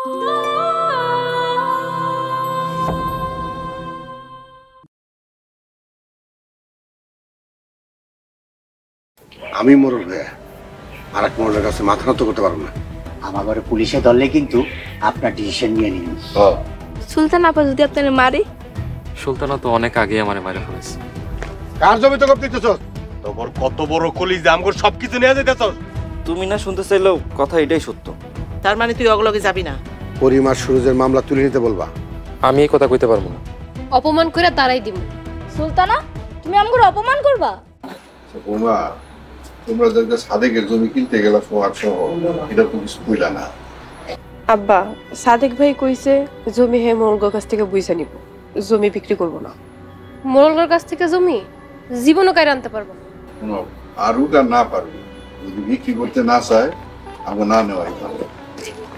আমি মোরল ভাইয়া আর এক মোরলের কাছে মাথা নত করতে পারবো না। আমার ঘরে পুলিশে ধরলে কিন্তু আপনার ডিসিশন নিয়ে নিন। সুলতান আপা যদি আপনার মারে? সুলতানা তো অনেক আগে আমারে মারে ফেলেছে। কার জমি তো করতেছস? তোর কত বড় কলিজা আমগর সবকিছু নিয়ে যাইতেছস। তুমি না শুনতে চাইলেও কথা এটাই সত্য। তার মানে তুই অগলগে যাবি না? পরিমার সুরজের মামলা তুলে নিতে বলবা। আমি এই কথা কইতে পারবো না। অপমান করে তারাই দিব। সুলতানা তুমি আমগর অপমান করবা? ওমা তোমরা যে সাদেকের জমি কিনতে গেলা ফোয়ার সহ এটা তো কিছু কইলা না। আব্বা সাদেক ভাই কইছে জমি হে মোরলগর কাছ থেকে বুঝা নিব, জমি বিক্রি করব না। মোরলগর কাছ থেকে জমি জীবনও কাইরে আনতে পারবো না। শোনো আরুক আর না পারবি, যদি বিক্রি করতে না চায় আমাকে না নেওয়াই ভালো।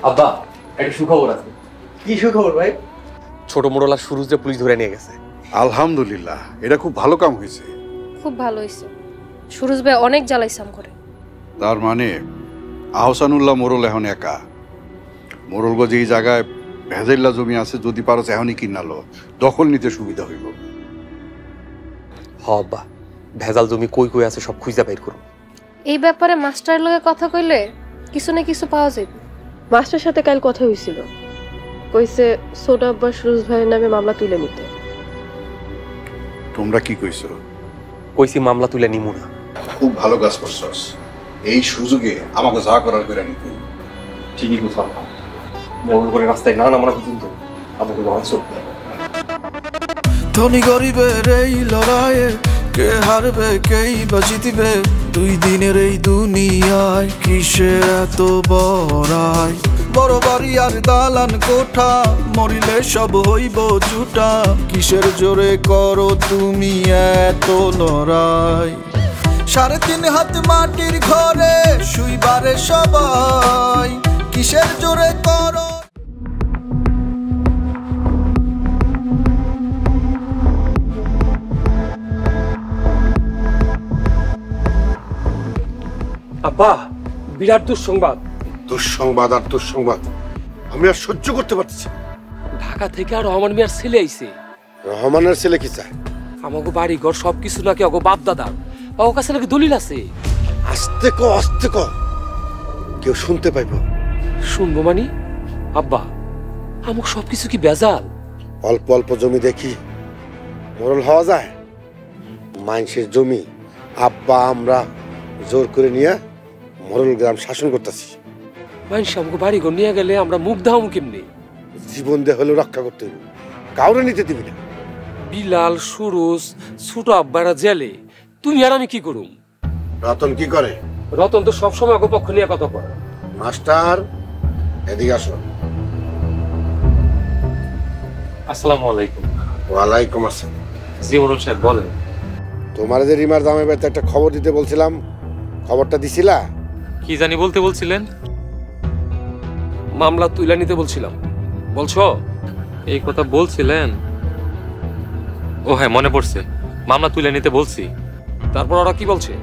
আব্বা একটা সুখবর আছে। কি সুখবর ভাই? ছোট মোড়লা সুরুজে পুলিশ ধরে নিয়ে গেছে। আলহামদুলিল্লাহ, এটা খুব ভালো কাম হয়েছে। খুব ভালো হইছে। সুরজ ভাই অনেক জ্বালাইছাম করে। তার মানে আহসানুল্লাহ মোরল এখন একা। মোরলগঞ্জ এই জায়গায় ভেজাইল্লা জমি আছে, যদি পারো এখনই কিনালো, দখল নিতে সুবিধা হইব। হ আব্বা, ভেজাল জমি কই কই আছে সব খুঁজা বের করো। এই ব্যাপারে মাস্টারের লগে কথা কইলে কিছু না কিছু পাওয়া যাবে। মাস্টার সাথে কাল কথা হইছিল, কইছে ছোট আব্বা সুরজ ভাইয়ের নামে মামলা তুলে নিতে। তোমরা কি কইছো? কইছি মামলা তুলে নিমু না। খুব ভালো কাজ করছস, এই সুযোগে আমাকে যা করার করে নিতে। ঠিকই কথা। মোড়ল করে রাস্তায় না নামানো পর্যন্ত আমাকে লড়াই চলবে। ধনী গরিবের এই লড়াইয়ে কে হারবে কেই বা জিতবে, দুই দিনের এই দুনিয়ায় কিসে এত বড়াই। বড় বাড়ি আর দালান কোঠা মরিলে সব হইব জুটা, কিসের জোরে করো তুমি এত লড়াই। 3.5 হাত মাটির ঘরে শুইবারে সবাই, কিসের জোরে করো। আব্বা বিরাট দুঃসংবাদ। দুঃসংবাদ আর দুঃসংবাদ আমি আর সহ্য করতে পারতেছি। ঢাকা থেকে আর রহমান মিয়ার ছেলে আইছে। রহমানের ছেলে কি চায়? আমাগো বাড়ি ঘর সবকিছু নাকি অগো বাপ দাদা, ওর কাছে নাকি দলিল আছে। আস্তে ক আস্তে ক, কেউ শুনতে পাইব। শুনবো মানে? আব্বা আমাকে সবকিছু কি বেজাল? অল্প অল্প জমি দেখি মোরল হওয়া যায়? মানুষের জমি আব্বা আমরা জোর করে নিয়ে মোরল গ্রাম শাসন করতেছি। মানুষ আমাকে বাড়ি ঘর নিয়ে গেলে আমরা মুখ দাহামু কেমনি? জীবন দেহ হলেও রক্ষা করতে হইব, কাউরে নিতে দিবি না। বিলাল সুরজ ছোট আব্বারা জেলে, তুমি আর আমি কি করুম? রতন কি করে? রতন তো সবসময় আগে পক্ষ নিয়ে কথা বলে। মাস্টার এদিকে আসো। আসসালামু আলাইকুম। ওয়ালাইকুম আসসালাম। জি মোড়ল সাহেব বলেন। তোমার যে রিমার দামে বাড়িতে একটা খবর দিতে বলছিলাম, খবরটা দিছিলা? কি জানি বলতে বলছিলেন? মামলা তুলে নিতে বলছিলাম, বলছো? এই কথা বলছিলেন? ও হ্যাঁ মনে পড়ছে, মামলা তুলে নিতে বলছি। তারপর ওরা কি বলছে?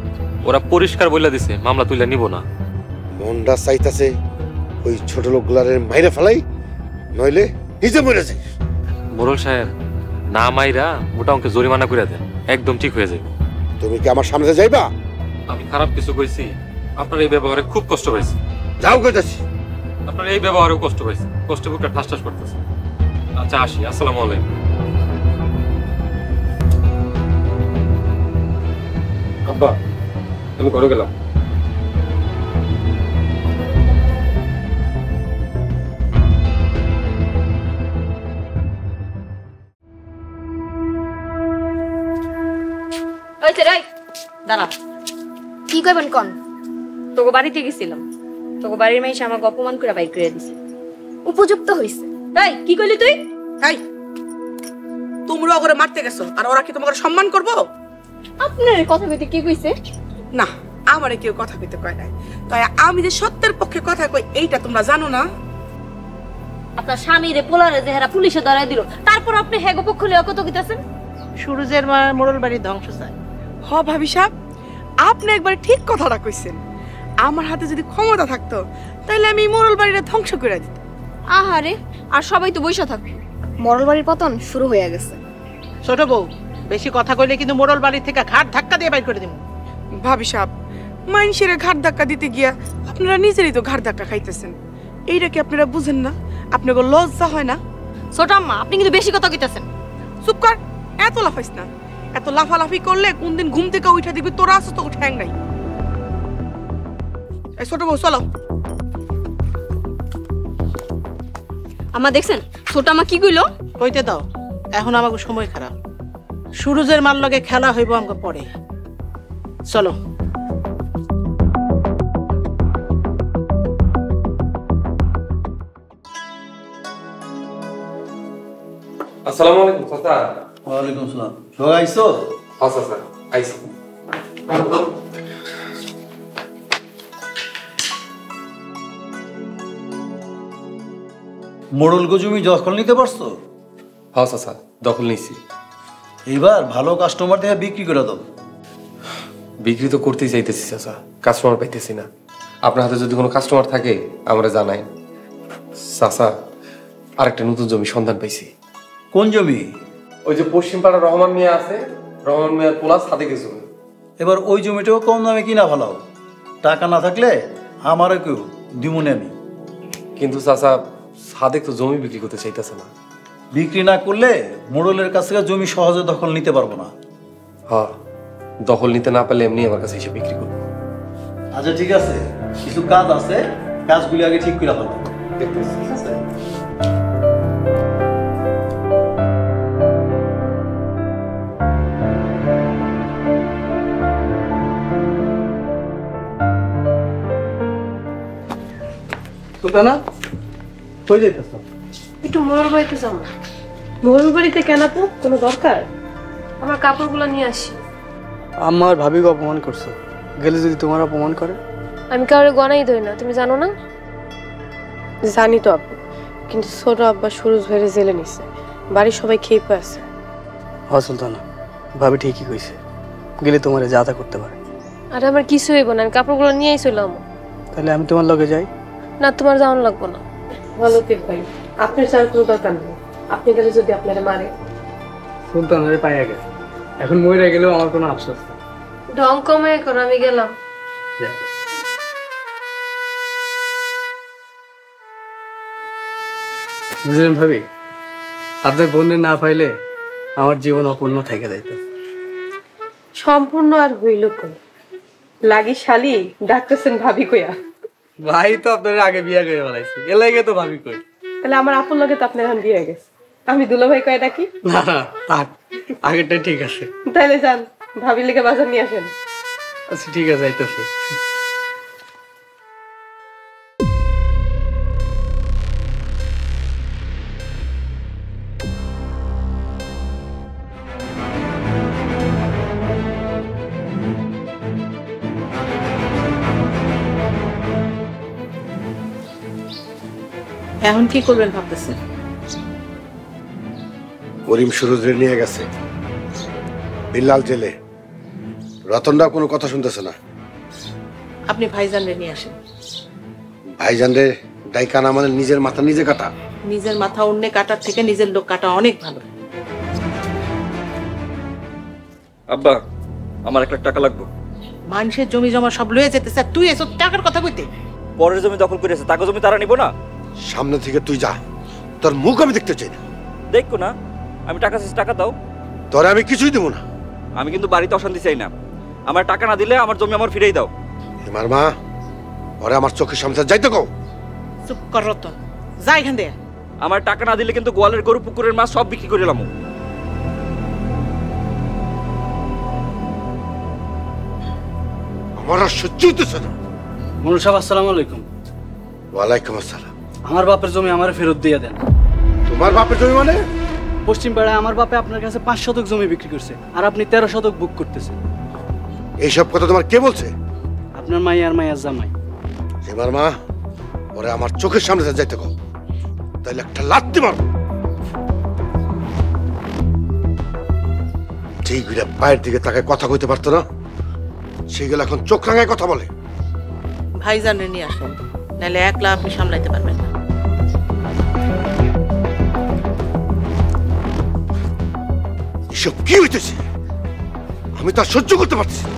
ওরা পরিষ্কার বলে দিছে মামলা তুলে নিব না। মনটা চাইতাছে ওই ছোট লোকগুলারে মাইরে ফেলাই, নইলে নিজে মরে যাই। মোড়ল সাহেব না মাইরা মোটা অঙ্কে জরিমানা করে দেন, একদম ঠিক হয়ে যাবে। তুমি কি আমার সামনে যাইবা? আমি খারাপ কিছু কইছি? আপনার এই ব্যবহারে খুব কষ্ট পাইছি। যাও কইতাছি। আপনার এই ব্যবহারেও কষ্ট পাইছি, কষ্ট বুকটা ঠাস ঠাস করতেছে। আচ্ছা আসি, আসসালামু আলাইকুম। আব্বা আমি ঘরে গেলাম। দাঁড়া, কি কইবেন কোন? তোকে বাড়িতে গেছিলাম, তোকে বাড়ির মাইসে আমাকে অপমান করে বাইর করে দিছে। উপযুক্ত হইছে। এই কি কইলি তুই? এই তোমরা ওরে মারতে গেছো আর ওরা কি তোমাকে সম্মান করবো? আপনার কথা কইতে কি কইছে? না, আমারে কেউ কথা কইতে কয় নাই। তাই আমি যে সত্যের পক্ষে কথা কই এইটা তোমরা জানো না? আপনার স্বামীরে পোলারে যে হেরা পুলিশে ধরায় দিল, তারপর আপনি হেগো পক্ষ লিয়ে কত কইতাছেন? সুরজের মা মোড়ল বাড়ির ধ্বংস চায়। হ ভাবি সাহেব, আপনি একবার ঠিক কথাটা কইছেন। আমার হাতে যদি ক্ষমতা থাকতো তাহলে আমি মোড়ল বাড়িটা ধ্বংস করে দিতাম। আহারে, আর সবাই তো বইসা থাকবে। মরল বাড়ির পতন শুরু হয়ে গেছে। ছোট বউ, বেশি কথা কইলে কিন্তু মোড়ল বাড়ি থেকে ঘাট ধাক্কা দিয়ে বাইর করে দিব। ভাবি সাহেব, মানুষের ঘাট ধাক্কা দিতে গিয়া আপনারা নিজেরই তো ঘাট ধাক্কা খাইতেছেন। এইটা কি আপনারা বুঝেন না? আপনাকে লজ্জা হয় না? ছোট আম্মা, আপনি কিন্তু বেশি কথা কইতাছেন। চুপ কর, এত লাফাইস না। এত লাফালাফি করলে কোনদিন ঘুম থেকে উঠা দিবি, তোরা আসো তো ঠ্যাং নাই। এই ছোট বউ চলো। আম্মা দেখছেন ছোট আম্মা কি কইলো? কইতে দাও, এখন আমাকে সময় খারাপ। সুরজের মার লগে খেলা হইব আমাকে পরে। চলো। আসসালামু আলাইকুম চাচা। ওয়ালাইকুম সালাম। সবাই আইছো? আচ্ছা স্যার, আইছি। মোড়ল জমি দখল নিতে পারছো? হ্যাঁ চাচা, দখল নিছি। এবার ভালো কাস্টমার দেখে বিক্রি করে দাও। বিক্রি তো করতেই চাইতেছি চাচা, কাস্টমার পাইতেছি না। আপনার হাতে যদি কোনো কাস্টমার থাকে আমরা জানাই। চাচা, আরেকটা নতুন জমি সন্ধান পাইছি। কোন জমি? ওই যে পশ্চিম পাড়ার রহমান মিয়া আছে, রহমান মিয়ার পোলা সাদেকের জমি। এবার ওই জমিটাও কম দামে কিনা ফেলাও। টাকা না থাকলে আমারও কেউ দিমুনে আমি। কিন্তু চাচা, সাদেক তো জমি বিক্রি করতে চাইতেছে না। বিক্রি না করলে মোড়লের কাছ থেকে জমি সহজে দখল নিতে পারবো না। হ্যাঁ, দখল নিতে না পারলে এমনি আমার কাছে এসে বিক্রি করবো। আচ্ছা ঠিক আছে, কিছু কাজ আছে, কাজগুলি আগে ঠিক করে ফেলো। ঠিক আছে। সুলতানা, কই যাইতেছ? একটু মোড়ল বাড়িতে যাবো। মোড়ল বাড়িতে কেন আপু? কোনো দরকার? আমার কাপড়গুলো নিয়ে আসি। আমার ভাবিকে অপমান করছো, গেলে যদি তোমার অপমান করে? আমি কাউরে গনাই ধরি না, তুমি জানো না? জানি তো আপু, কিন্তু ছোট আব্বা সুরজ ভাইরে জেলে নিছে, বাড়ির সবাই খেয়ে আছে। হ সুলতানা, ভাবি ঠিকই কইছে, গেলে তোমার যা তা করতে পারে। আর আমার কিছু হইব না, আমি কাপড়গুলো নিয়েই চলাম। তাহলে আমি তোমার লগে যাই? না, তোমার যাওয়ান লাগবো না। ভালো ভাই, আপনার যাওয়ার কোনো দরকার নেই। আপনি গেলে যদি আপনারা মারে। সুলতানারে পাইয়া গেছে, এখন মরে গেলেও আমার কোনো আফসোস নেই। ঢং কমে করো, আমি গেলাম। বুঝলেন ভাবি, আপনার বোনের না পাইলে আমার জীবন অপূর্ণ থেকে যাইত। সম্পূর্ণ আর হইল তো লাগি শালি ডাকতেছেন ভাবি কইয়া। ভাই তো আপনার আগে বিয়া করে বলাইছি, এলাইগে তো ভাবি কই। তাহলে আমার আপন লগে তো আপনার এখন বিয়ে হয়ে গেছে, আমি দুলা ভাই কয়ে ডাকি? না না, থাক, আগেরটাই ঠিক আছে। তাইলে যান, ভাবি লেগে বাজার নিয়ে আসেন। আচ্ছা ঠিক আছে, আইতেছি। এখন কি করবেন ভাবতেছেন? করিম সুরজরে নিয়ে গেছে বিল্লাল জেলে। রতনরাও কোনো কথা শুনতেছে না। আপনি ভাইজানরে নিয়ে আসেন। ভাইজানরে ডাইকানা মানে নিজের মাথা নিজে কাটা। নিজের মাথা অন্য কাটার থেকে নিজের লোক কাটা অনেক ভালো। আব্বা, আমার 1 লাখ টাকা লাগবে। মানুষের জমি জমা সব লয়ে যেতেছে, তুই এসব টাকার কথা কইতে? পরের জমি দখল করেছে, টাকা জমি তারা নিব না। সামনে থেকে তুই যা, তোর মুখ আমি দেখতে চাই না। দেখো না, আমি টাকা চাইছি, টাকা দাও। তোরে আমি কিছুই দেবো না। আমি কিন্তু বাড়িতে অশান্তি চাই না। আমার টাকা না দিলে আমার জমি আমার ফিরেই দাও। আমার মা ওরে আমার চোখের সামনে যাইতে কও। চুপ কর রতন, যা এখান থেকে। আমার টাকা না দিলে কিন্তু গোয়ালের গরু, পুকুরের মাছ সব বিক্রি করে এলাম। আমার আর সহ্য হইতেছে না। মোড়ল সাহেব, আসসালামু আলাইকুম। ওয়ালাইকুম আসসালাম। আমার বাপের জমি আমার ফেরত দিয়ে দেন। তোমার বাপের জমি মানে? পশ্চিম পাড়ায় আমার বাপে আপনার কাছে 5 শতক জমি বিক্রি করছে, আর আপনি 13 শতক বুক করতেছেন। এইসব কথা তোমার কে বলছে? আপনার মাই আর মাইয়ার জামাই। আমার মা ওরে আমার চোখের সামনে যাইতে কও, তাইলে একটা লাথি মারবো। ঠিক পায়ের দিকে তাকে কথা কইতে পারতো না, সেগুলো এখন চোখ রাঙায় কথা বলে। ভাইজানরে নিয়ে আসেন, নাহলে একলা আপনি সামলাইতে পারবেন না। এসব কি হইতেছে? আমি তা সহ্য করতে পারতেছি না।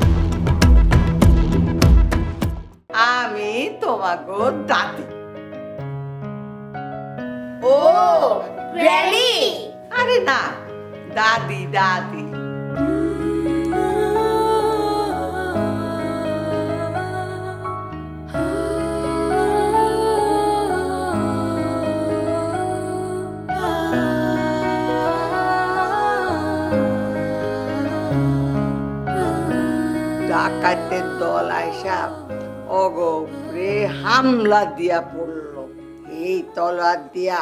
আমি তোমাকে দাদি। ও গ্র্যানি? আরে না, দাদি দাদি। ডাকাতের দল আইসা অগরে হামলা দিয়া পড়লো। এই তলোয়ার দিয়া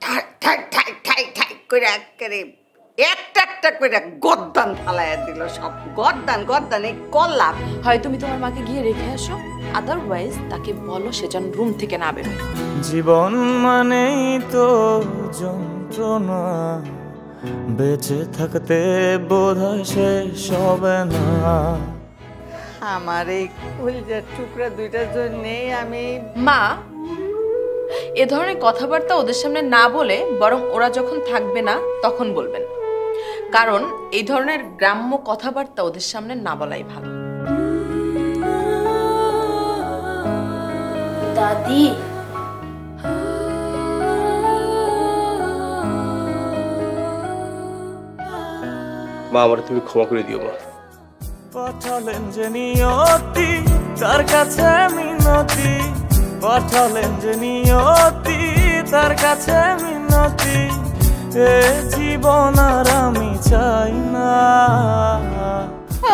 ঠাক ঠাক ঠাক ঠাক ঠাক করে একেবারে একটা একটা করে গর্দান ফালাইয়া দিল। সব গর্দান গর্দান এই কল্লাপ। হয় তুমি তোমার মাকে গিয়ে রেখে আসো, আদারওয়াইজ তাকে বলো সে যেন রুম থেকে না বেরোয়। জীবন মানেই তো যন্ত্রণা, বেঁচে থাকতে বোধহয় শেষ হবে না। আমার এই কলিজার টুকরা দুইটার জন্যেই আমি মা এ ধরনের কথাবার্তা ওদের সামনে না বলে বরং ওরা যখন থাকবে না তখন বলবেন, কারণ এই ধরনের গ্রাম্য কথাবার্তা ওদের সামনে না বলাই ভালো। দাদি মা, আমার তুমি ক্ষমা করে দিও মা। পাঠালেন যে নিয়তি তার কাছে মিনতি, পাঠালেন যে নিয়তি তার কাছে মিনতি, এ জীবন আর আমি চাই না।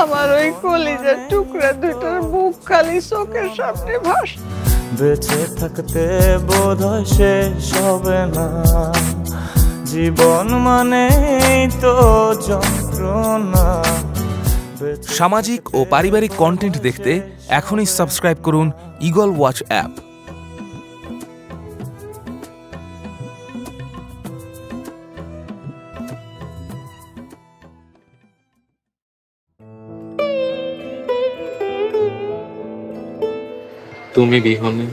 আমার ওই কলিজার টুকরা দুইটার বুক খালি চোখের সামনে ভাস। বেঁচে থাকতে বোধহয় শেষ হবে না, জীবন মানেই তো যন্ত্রণা। সামাজিক ও পারিবারিক কন্টেন্ট দেখতে এখনই সাবস্ক্রাইব করুন ঈগল ওয়াচ অ্যাপ। তুমি বিহনে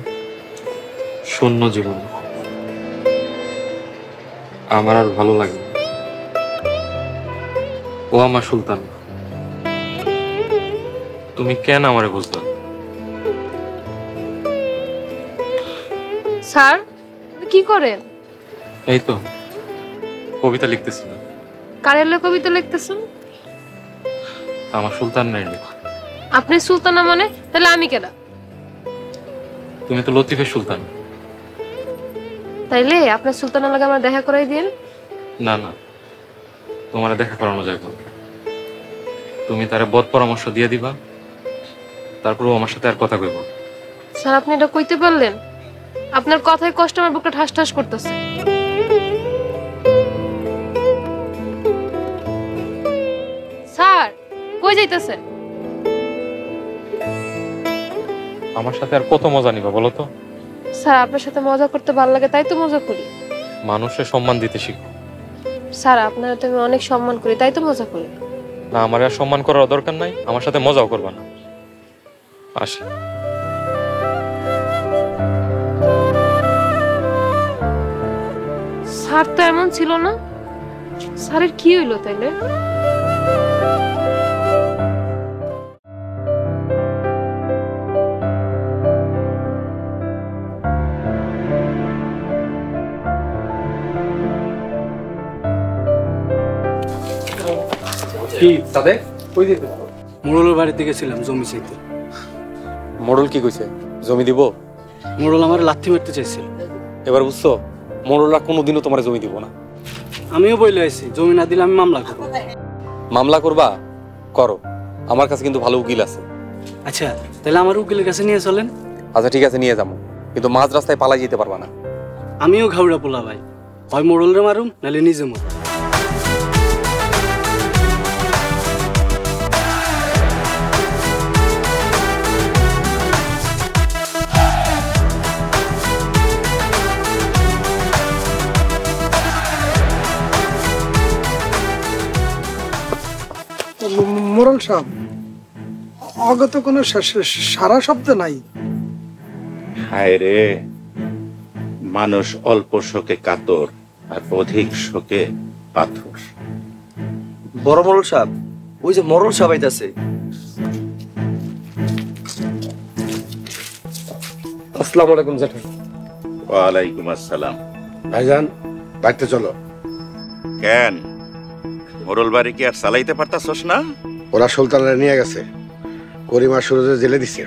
শূন্য জীবন আমার আর ভালো লাগে। ও আমার সুলতান, তুমি কেন আমারে বুঝলা? স্যার কি করেন? এই তো কবিতা লিখতেছিলাম। কারের কবিতা লিখতেছেন? আমার সুলতান নাই। আপনি সুলতানা মানে? তাহলে আমি কেডা? তুমি তো লতিফের সুলতান। তাইলে আপনার সুলতানের লগে আমার দেখা করাই দিন। না না, তোমার দেখা করানো যায় না। তুমি তারে বদ পরামর্শ দিয়ে দিবা, তারপর আমার সাথে আর কথা কইব। স্যার আপনি এটা কইতে পারলেন? আপনার কথায় কষ্ট আমার বুকটা ঠাস ঠাস করতেছে। স্যার কই যাইতেছেন? আমার সাথে আর কত মজা নিবা বলো তো? স্যার আপনার সাথে মজা করতে ভালো লাগে তাই তো মজা করি। মানুষের সম্মান দিতে শিখো। স্যার আপনারা তো আমি অনেক সম্মান করি তাই তো মজা করি। না, আমার আর সম্মান করার দরকার নাই, আমার সাথে মজাও করবা না। আসি। স্যার তো এমন ছিল না। স্যারের কি হইলো তাইলে? কি সাদেক কই দিতে? মোড়লের বাড়িতে গেছিলাম জমি চাইতে। মোড়ল কি কইছে? জমি দিব? মোড়ল আমার লাথি মারতে চাইছিল। এবার বুঝছো, মোড়লরা কোনোদিনও তোমার জমি দিব না। আমিও বইলে আইছি জমি না দিলে আমি মামলা করব। মামলা করবা? করো, আমার কাছে কিন্তু ভালো উকিল আছে। আচ্ছা তাহলে আমার উকিলের কাছে নিয়ে চলেন। আচ্ছা ঠিক আছে, নিয়ে যাবো, কিন্তু মাঝ রাস্তায় পালাই যেতে পারবা না। আমিও ঘাউড়া পোলা ভাই, হয় মোড়লরে মারুম নাহলে নিজে মর। মোড়ল সাহেব, অগত কোনো সারা শব্দ নাই। হায় রে, মানুষ অল্প শোকে কাতর আর অধিক শোকে পাথর। বড় মরল সাহেব, ওই যে মরল সাহেব আইতাছে। আসসালামু আলাইকুম জেঠা। ওয়ালাইকুম আসসালাম। ভাইজান বাড়িতে চলো। কেন মোরল বাড়ি কি আর চালাইতে পারতাছস না? ওরা সুলতানরা নিয়ে গেছে, করিমা সুরজে জেলে দিছে।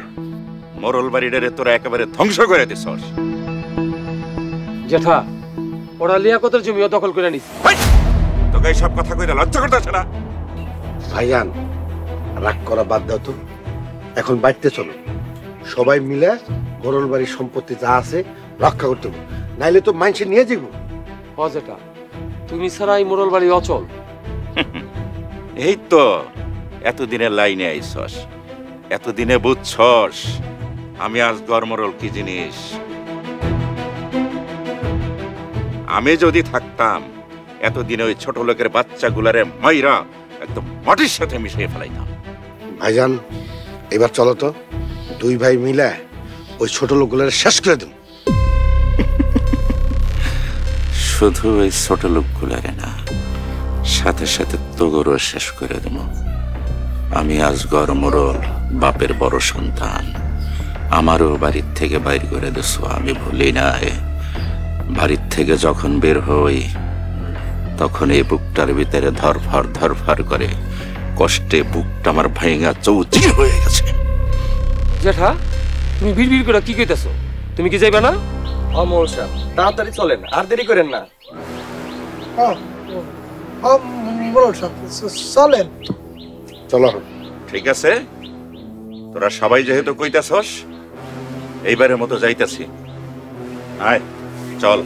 মোরল বাড়িটারে তোরা একেবারে ধ্বংস করে দিছস। জেঠা ওরা লিয়াকতের জমিও দখল করে নিছে। তোকে এইসব কথা কইরা লজ্জা করতেছে না? ভাইজান রাগ করা বাদ দাও তো, এখন বাড়িতে চলো। সবাই মিলে মোরল বাড়ির সম্পত্তি যা আছে রক্ষা করতে হবে, নাইলে তো মানুষে নিয়ে যাব। ও জেঠা তুমি ছাড়া এই মোরল বাড়ি অচল। এই তো এতদিনে লাইনে আইছস, এতদিনে বুঝছস আমি আজ গরমরল কি জিনিস। আমি যদি থাকতাম এতদিনে ওই ছোট লোকের বাচ্চাগুলারে মাইরা একদম মাটির সাথে মিশিয়ে ফেলাইতাম। ভাইজান এবার চলো তো, দুই ভাই মিলে ওই ছোট লোকগুলোর শেষ করে দেব। শুধু ওই ছোট লোকগুলারে না, সাথে সাথে তোগরও শেষ করে দেব। আমি আজ গরমরল বাপের বড় সন্তান, আমারও বাড়ির থেকে বাইর করে দিছ। আমি ভুলি নাই, বাড়ির থেকে যখন বের হই তখন এই বুকটার ভিতরে ধরফর ধরফর করে কষ্টে বুকটা আমার ভাঙা চৌচির হয়ে গেছে। জেঠা তুমি বিড়বিড় করে কি কইতাছো? তুমি কি যাইবা না? অমর সাহেব তাড়াতাড়ি চলেন, আর দেরি করেন না। মোরল সাহেব চলেন। চলো। ঠিক আছে, তোরা সবাই যেহেতু কইতাছস এইবারের মতো যাইতাছি। আয় চল।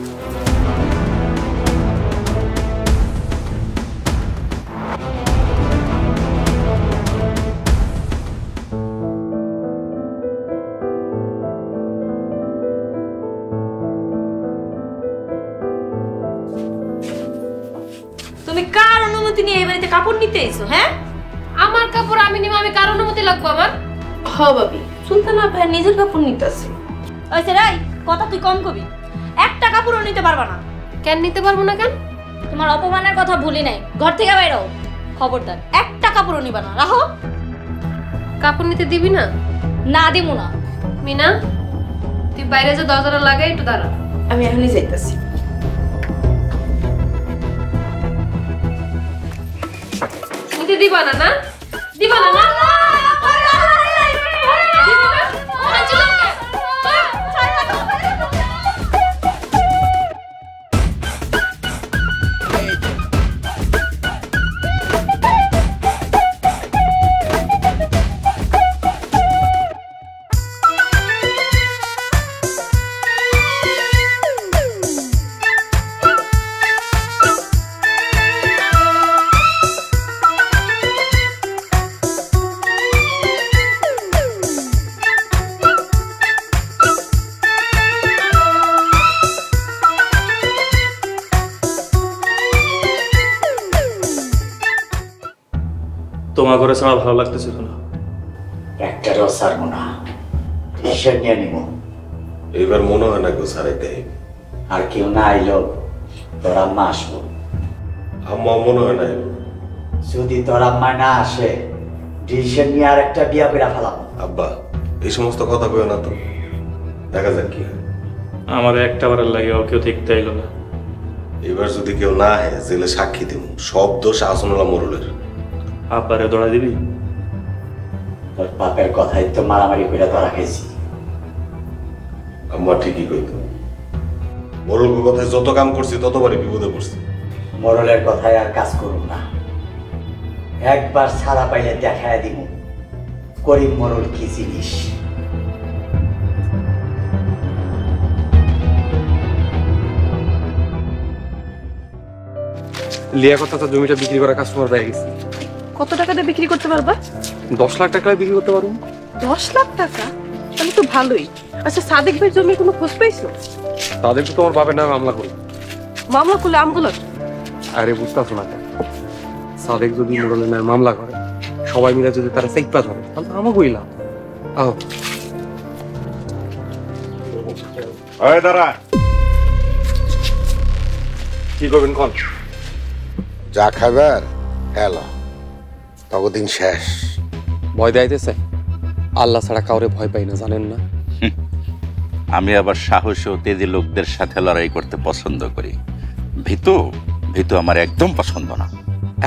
তুমি কার অনুমতি নিয়ে এই বাড়িতে কাপড় নিতে এসো? হ্যাঁ আমার কাপড় আমি নিব, আমি কার অনুমতি লাগবো আমার? হ ভাবি, সুলতানা ভাই নিজের কাপড় নিতেছে। ওইসে রাই কথা তুই কম কবি, একটা কাপড়ও নিতে পারবা না। কেন নিতে পারবো না? কেন? তোমার অপমানের কথা ভুলি নাই, ঘর থেকে বাইরে হও। খবরদার একটা কাপড়ও নিবা না। রাখো। কাপড় নিতে দিবি না? না দিমু না। মিনা তুই বাইরে যে দরজাটা লাগাই, একটু দাঁড়া, আমি এখনই যাইতাছি। নিতে দিবা না? না দিবা না? না তোমার ঘরে ছাড়া ভালো লাগতেছিল না। একটারও ছাড়বো না, ডিসিশন নিয়ে নিব। এবার মনে হয় না কেউ ছাড়াইতে। আর কেউ না আইলো তোর আম্মা আসবো। আম্মা মনে হয় না। যদি তোর আম্মা না আসে ডিসিশন নিয়ে আর একটা বিয়া করে ফেলাম। আব্বা এই সমস্ত কথা কইও না তো, দেখা যাক কি হয়। আমার একটা বারের লাগে কেউ দেখতে আইলো না। এবার যদি কেউ না হয় জেলে সাক্ষী দিব, সব দোষ আসনুল্লাহ মোরলের। আব্বারে ধরা দিবি? তোর বাপের কথাই তো মারামারি করে ধরা খেয়েছি। আম্মা ঠিকই কইতো, মোরলের কথায় যত কাম করছি ততবারই বিপদে পড়ছি। মোরলের কথায় আর কাজ করুন না, একবার ছাড়া পাইলে দেখায় দিব করিম মোরল কি জিনিস। লিয়াকত তো জমিটা বিক্রি করার কাস্টমার পেয়ে গেছে। কত টাকা দিয়ে বিক্রি করতে পারবা? 10 লাখ টাকায় বিক্রি করতে পারবো। 10 লাখ টাকা? তাহলে তো ভালোই। আচ্ছা সাদেক ভাই জমির কোনো খোঁজ পাইছো? তাদের তো তোমার বাপের নামে মামলা করলো। মামলা করলে আমগুলো? আরে বুঝতেছো না, সাদেক যদি মোরলের নামে মামলা করে, সবাই মিলে যদি তারা চেকপা ধরে, তাহলে আমাকে কইলাম। আহ দাঁড়া, কি করবেন কোন? যা খাবার হ্যালো। ততদিন শেষ। ভয় দেয়াইতেছে? আল্লাহ ছাড়া কাউরে ভয় পাই না, জানেন না? আমি আবার সাহসী ও তেজি লোকদের সাথে লড়াই করতে পছন্দ করি। ভীতু ভীতু আমার একদম পছন্দ না।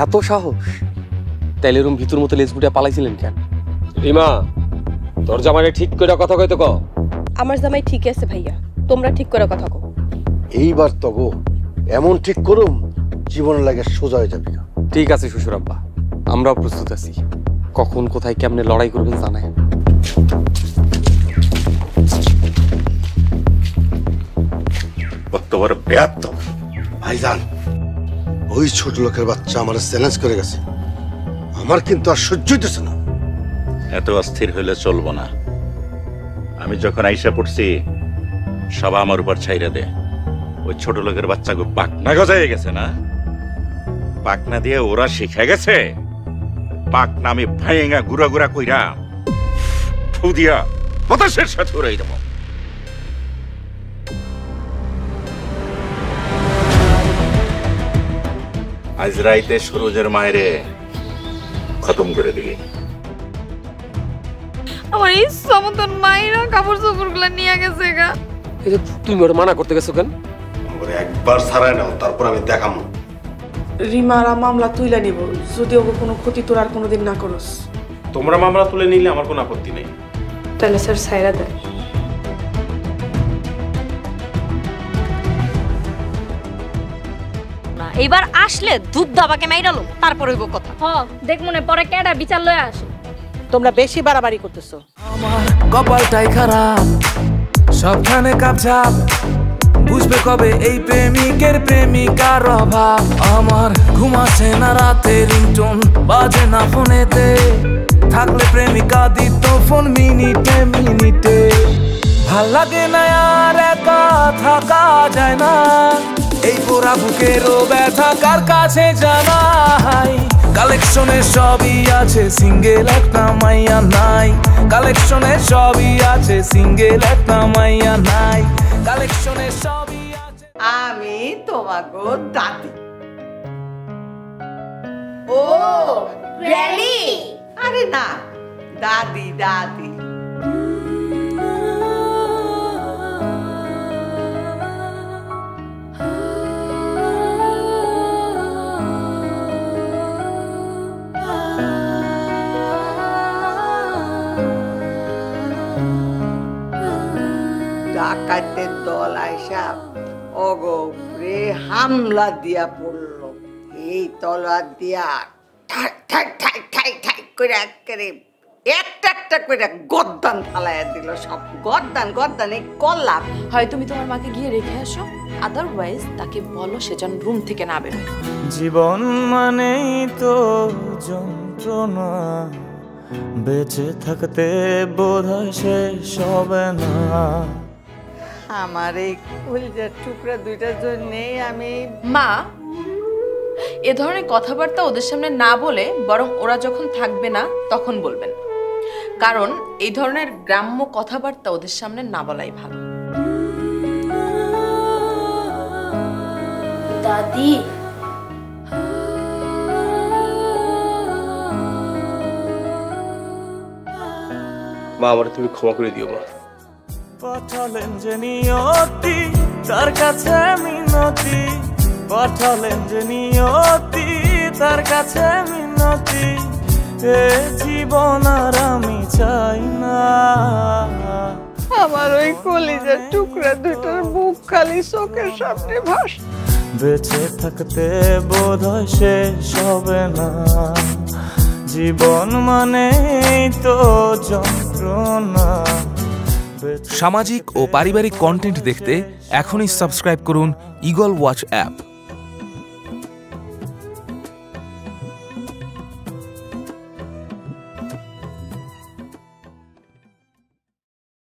এত সাহস? তাইলে এরকম ভিতর মতো লেজ গুটিয়া পালাইছিলেন কেন? রিমা, তোর জামাইরে ঠিক করে কথা কইতে কও। আমার জামাই ঠিক আছে ভাইয়া, তোমরা ঠিক করে কথা কও। এইবার তো গো এমন ঠিক করুম জীবন লাগে সোজা হয়ে যাবে। ঠিক আছে শ্বশুর আব্বা, আমরাও প্রস্তুত আছি। কখন কোথায় কেমনে লড়াই করবেন জানায়। বড় ব্যাপ্ত ভাইজান, ওই ছোট লোকের বাচ্চা আমার চ্যালেঞ্জ করে গেছে, আমার কিন্তু আর সহ্য হইতেছে না। এত অস্থির হইলে চলবো না। আমি যখন আইসা পড়ছি সবাই আমার উপর ছাইরা দে। ওই ছোট লোকের বাচ্চাকে পাকনা গজায় গেছে না, পাকনা দিয়ে ওরা শিখে গেছে। পাকনা আমি ভাইঙ্গা গুড়া গুড়া কইরা ফু দিয়া বাতাসের সাথে উড়াই দেব। আজ রাইতে সুরজের মায়েরে খতম করে দিবি। আমার ইচ্ছা মতন মাইরা কাপড় চোপড় গুলা নিয়ে গেছে গা। তুমি ওর মানা করতে গেছো কেন? একবার ছাড়াই নাও, তারপর আমি দেখামো। রিমারা মামলা তুইলা নিব যদি ওকে কোনো ক্ষতি তোর আর কোনোদিন না করস। তোমরা মামলা তুলে নিলে আমার কোনো আপত্তি নেই। তাহলে স্যার সাইরা দেয়। এইবার আসলে দুধ দাবাকে মাইরালো, তারপর হইব কথা। দেখ মনে পরে কেডা বিচার লয়ে আসে। তোমরা বেশি বাড়াবাড়ি করতেছো। কপালটাই খারাপ, সবখানে কাপঝাপ, বুঝবে কবে এই প্রেমিকের প্রেমিকার অভাব। আমার ঘুমাচ্ছে না রাতে, রিংটোন বাজে না ফোনেতে, থাকলে প্রেমিকা দিত ফোন মিনিটে মিনিটে। ভাল লাগে না আর একা থাকা যায় না, এই পোড়া বুকেরও ব্যথা কার কাছে জানাই। কালেকশনে সবই আছে, সিঙ্গেল একটা মাইয়া নাই। কালেকশনে সবই আছে, সিঙ্গেল একটা মাইয়া নাই। কালেকশনে সবই আছে। আমি তোমাকে দাদি। ও গ্র্যানি? আরে না, দাদি দাদি। ডাকাতের দল আইসা অগরে হামলা দিয়া পড়ল। এই তলোয়ার দিয়া ঠাক ঠাক ঠাক ঠাক ঠাক করে একেবারে একটা একটা করে গর্দান ফালাইয়া দিল। সব গর্দান গর্দান এই কল্লা। হয় তুমি তোমার মাকে গিয়ে রেখে আসো, আদারওয়াইজ তাকে বলো সে যেন রুম থেকে না বেরোয়। জীবন মানেই তো যন্ত্রণা, বেঁচে থাকতে বোধহয় শেষ হবে না। আমার এই কলিজার টুকরা দুইটার জন্যেই আমি। মা, এ ধরনের কথাবার্তা ওদের সামনে না বলে বরং ওরা যখন থাকবে না তখন বলবেন, কারণ এই ধরনের গ্রাম্য কথাবার্তা ওদের সামনে না বলাই ভালো। দাদি, মা আমার তুমি ক্ষমা করে দিও মা। পাঠালেন যে নিয়তি তার কাছে মিনতি, পাঠালেন যে নিয়তি তার কাছে মিনতি। এ জীবন আর আমি চাই না। আমার ওই কলিজার টুকরা দুটোর মুখ খালি চোখের সামনে ভাস। বেঁচে থাকতে বোধহয় শেষ হবে না, জীবন মানেই তো যন্ত্রণা। সামাজিক ও পারিবারিক কন্টেন্ট দেখতে এখনই সাবস্ক্রাইব করুন ঈগল ওয়াচ অ্যাপ।